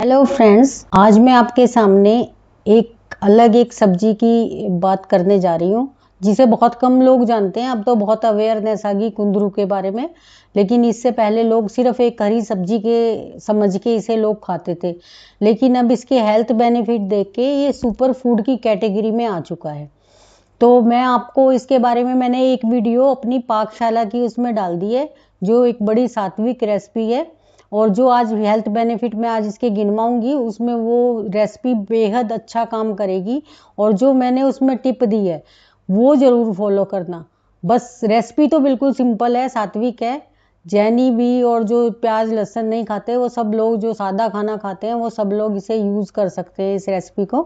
Hello friends, आज मैं आपके सामने एक सब्जी की बात करने जा रही हूँ जिसे बहुत कम लोग जानते हैं। अब तो बहुत अवेयरनेस आ गई कुंदरू के बारे में, लेकिन इससे पहले लोग सिर्फ एक हरी सब्जी के समझ के इसे लोग खाते थे। लेकिन अब इसके हेल्थ बेनिफिट देख के ये सुपर फूड की कैटेगरी में आ चुका है। तो मैं आपको इसके बारे में मैंने एक वीडियो अपनी पाकशाला की उसमें डाल दी है, जो एक बड़ी सात्विक रेसिपी है। और जो आज हेल्थ बेनिफिट मैं आज इसके गिनवाऊंगी उसमें वो रेसिपी बेहद अच्छा काम करेगी। और जो मैंने उसमें टिप दी है वो ज़रूर फॉलो करना। बस रेसिपी तो बिल्कुल सिंपल है, सात्विक है। जैनी भी और जो प्याज लहसुन नहीं खाते वो सब लोग, जो सादा खाना खाते हैं वो सब लोग इसे यूज़ कर सकते हैं इस रेसिपी को।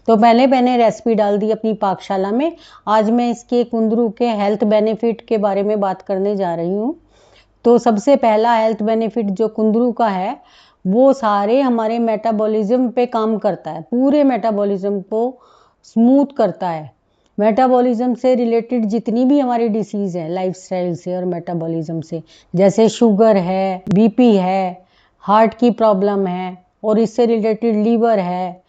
तो पहले मैंने रेसिपी डाल दी अपनी पाकशाला में। आज मैं इसके कुंदरू के हेल्थ बेनिफिट के बारे में बात करने जा रही हूँ। तो सबसे पहला हेल्थ बेनिफिट जो कुंदरू का है वो सारे हमारे मेटाबॉलिज्म पे काम करता है, पूरे मेटाबॉलिज्म को स्मूथ करता है। मेटाबॉलिज्म से रिलेटेड जितनी भी हमारी डिसीज़ है लाइफस्टाइल से और मेटाबॉलिज्म से, जैसे शुगर है, बीपी है, हार्ट की प्रॉब्लम है और इससे रिलेटेड लीवर है,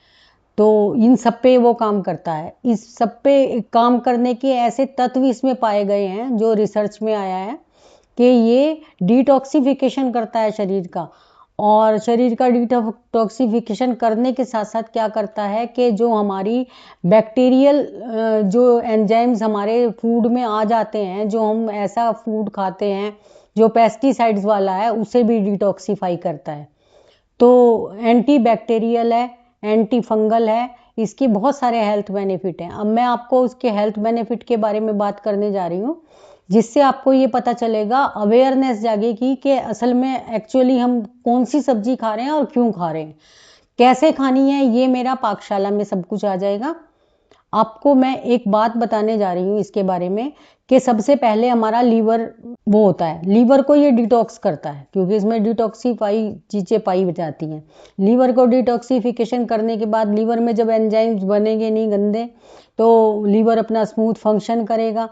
तो इन सब पे वो काम करता है। इस सब पे काम करने के ऐसे तत्व इसमें पाए गए हैं जो रिसर्च में आया है कि ये डिटॉक्सिफिकेशन करता है शरीर का। और शरीर का डिटॉक्सिफिकेशन करने के साथ साथ क्या करता है कि जो हमारी बैक्टीरियल जो एंजाइम्स हमारे फूड में आ जाते हैं, जो हम ऐसा फूड खाते हैं जो पेस्टिसाइड्स वाला है, उसे भी डिटॉक्सिफाई करता है। तो एंटी बैक्टीरियल है, एंटी फंगल है, इसके बहुत सारे हेल्थ बेनिफिट हैं। अब मैं आपको उसके हेल्थ बेनिफिट के बारे में बात करने जा रही हूँ, जिससे आपको ये पता चलेगा, अवेयरनेस जागेगी कि असल में एक्चुअली हम कौन सी सब्जी खा रहे हैं और क्यों खा रहे हैं, कैसे खानी है। ये मेरा पाकशाला में सब कुछ आ जाएगा। आपको मैं एक बात बताने जा रही हूँ इसके बारे में कि सबसे पहले हमारा लीवर वो होता है, लीवर को ये डिटॉक्स करता है क्योंकि इसमें डिटॉक्सीफाई चीज़ें पाई जाती हैं। लीवर को डिटॉक्सिफिकेशन करने के बाद लीवर में जब एंजाइम्स बनेंगे नहीं गंदे, तो लीवर अपना स्मूथ फंक्शन करेगा।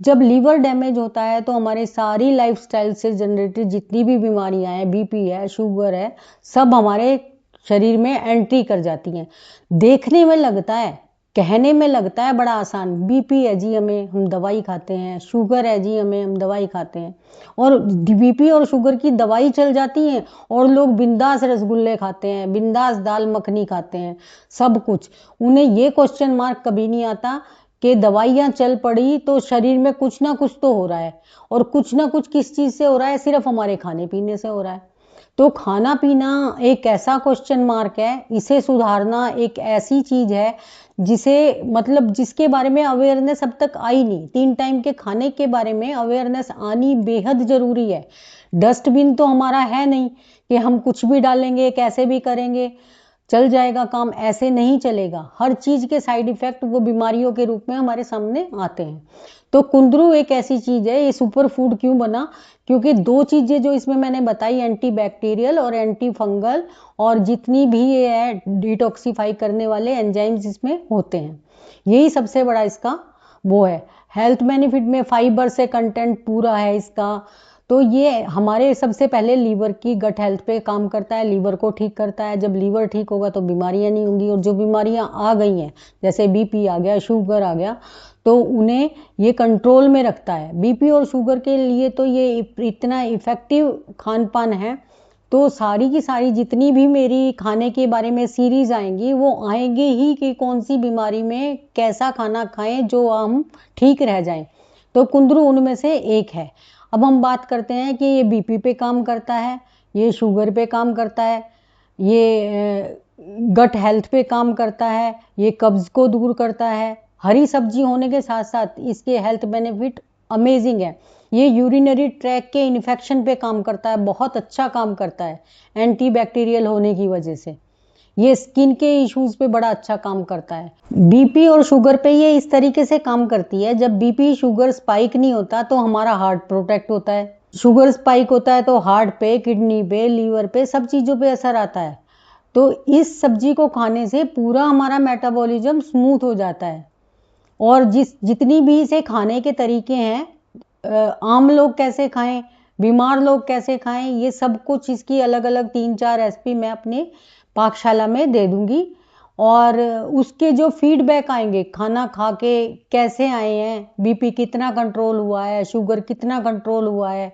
जब लीवर डैमेज होता है तो हमारे सारी लाइफस्टाइल से जनरेटेड जितनी भी बीमारियां हैं, बीपी है, शुगर है, सब हमारे शरीर में एंट्री कर जाती हैं। देखने में लगता है, कहने में लगता है बड़ा आसान, बीपी है जी हमें, हम दवाई खाते हैं, शुगर है जी हमें, हम दवाई खाते हैं, और बीपी और शुगर की दवाई चल जाती है और लोग बिंदास रसगुल्ले खाते हैं, बिंदास दाल मखनी खाते हैं, सब कुछ। उन्हें ये क्वेश्चन मार्क कभी नहीं आता कि दवाइयाँ चल पड़ी तो शरीर में कुछ ना कुछ तो हो रहा है, और कुछ ना कुछ किस चीज़ से हो रहा है, सिर्फ हमारे खाने पीने से हो रहा है। तो खाना पीना एक ऐसा क्वेश्चन मार्क है, इसे सुधारना एक ऐसी चीज है जिसे मतलब जिसके बारे में अवेयरनेस अब तक आई नहीं। 3 टाइम के खाने के बारे में अवेयरनेस आनी बेहद जरूरी है। डस्टबिन तो हमारा है नहीं कि हम कुछ भी डालेंगे कैसे भी करेंगे चल जाएगा काम, ऐसे नहीं चलेगा। हर चीज के साइड इफेक्ट वो बीमारियों के रूप में हमारे सामने आते हैं। तो कुंदरू एक ऐसी चीज है। ये सुपर फूड क्यों बना? क्योंकि 2 चीजें जो इसमें मैंने बताई, एंटी बैक्टीरियल और एंटी फंगल, और जितनी भी ये है डिटॉक्सिफाई करने वाले एंजाइम्स इसमें होते हैं, यही सबसे बड़ा इसका वो है। हेल्थ बेनिफिट में फाइबर से कंटेंट पूरा है इसका। तो ये हमारे सबसे पहले लीवर की गट हेल्थ पे काम करता है, लीवर को ठीक करता है। जब लीवर ठीक होगा तो बीमारियां नहीं होंगी, और जो बीमारियां आ गई हैं जैसे बीपी आ गया, शुगर आ गया, तो उन्हें ये कंट्रोल में रखता है। बीपी और शुगर के लिए तो ये इतना इफेक्टिव खान पान है। तो सारी की सारी जितनी भी मेरी खाने के बारे में सीरीज आएंगी वो आएंगी ही कि कौन सी बीमारी में कैसा खाना खाएं जो हम ठीक रह जाएं। तो कुंदरू उनमें से एक है। अब हम बात करते हैं कि ये बीपी पे काम करता है, ये शुगर पे काम करता है, ये गट हेल्थ पे काम करता है, ये कब्ज को दूर करता है। हरी सब्जी होने के साथ साथ इसके हेल्थ बेनिफिट अमेजिंग है। ये यूरिनरी ट्रैक के इन्फेक्शन पे काम करता है, बहुत अच्छा काम करता है एंटी बैक्टीरियल होने की वजह से। ये स्किन के इश्यूज पे बड़ा अच्छा काम करता है। बीपी और शुगर पे ये इस तरीके से काम करती है, जब बीपी शुगर स्पाइक नहीं होता तो हमारा हार्ट प्रोटेक्ट होता है, शुगर स्पाइक होता है तो हार्ट पे, किडनी पे, लीवर पे, सब चीज़ों पे असर आता है। तो इस सब्जी को खाने से पूरा हमारा मेटाबॉलिज्म स्मूथ हो जाता है। और जितनी भी इसे खाने के तरीके हैं, आम लोग कैसे खाएं, बीमार लोग कैसे खाएं, ये सब कुछ इसकी अलग अलग 3-4 रेसिपी मैं अपने पाकशाला में दे दूंगी। और उसके जो फीडबैक आएंगे, खाना खा के कैसे आए हैं, बीपी कितना कंट्रोल हुआ है, शुगर कितना कंट्रोल हुआ है,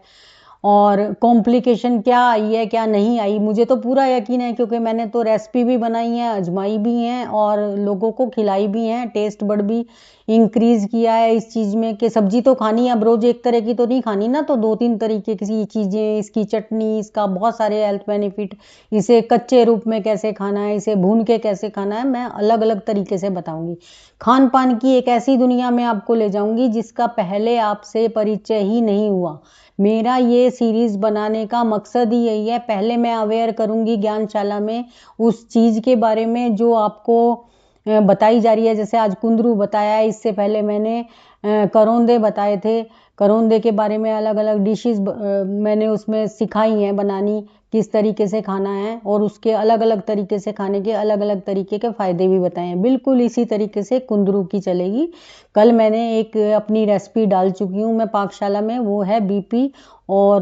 और कॉम्प्लिकेशन क्या आई है क्या नहीं आई, मुझे तो पूरा यकीन है, क्योंकि मैंने तो रेसिपी भी बनाई है, आजमाई भी है और लोगों को खिलाई भी है। टेस्ट बड भी इंक्रीज किया है इस चीज़ में कि सब्जी तो खानी है, अब रोज एक तरह की तो नहीं खानी ना, तो 2-3 तरीके की चीज़ें, इसकी चटनी, इसका बहुत सारे हेल्थ बेनिफिट, इसे कच्चे रूप में कैसे खाना है, इसे भून के कैसे खाना है, मैं अलग अलग तरीके से बताऊंगी। खान पान की एक ऐसी दुनिया में आपको ले जाऊंगी जिसका पहले आपसे परिचय ही नहीं हुआ। मेरा ये सीरीज बनाने का मकसद ही यही है, पहले मैं अवेयर करूंगी ज्ञानशाला में उस चीज के बारे में जो आपको बताई जा रही है। जैसे आज कुंदरू बताया है, इससे पहले मैंने करौंदे बताए थे, करौंदे के बारे में अलग अलग डिशेस मैंने उसमें सिखाई हैं बनानी, किस तरीके से खाना है, और उसके अलग अलग तरीके से खाने के अलग अलग तरीके के फायदे भी बताए हैं। बिल्कुल इसी तरीके से कुंदरू की चलेगी। कल मैंने एक अपनी रेसिपी डाल चुकी हूँ मैं पाकशाला में, वो है बीपी और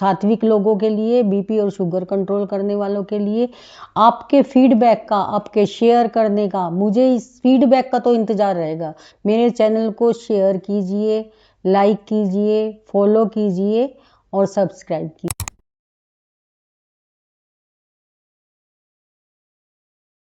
सात्विक लोगों के लिए, बीपी और शुगर कंट्रोल करने वालों के लिए। आपके फीडबैक का, आपके शेयर करने का, मुझे इस फीडबैक का तो इंतजार रहेगा। मेरे चैनल को शेयर कीजिए, लाइक कीजिए, फॉलो कीजिए और सब्सक्राइब कीजिए।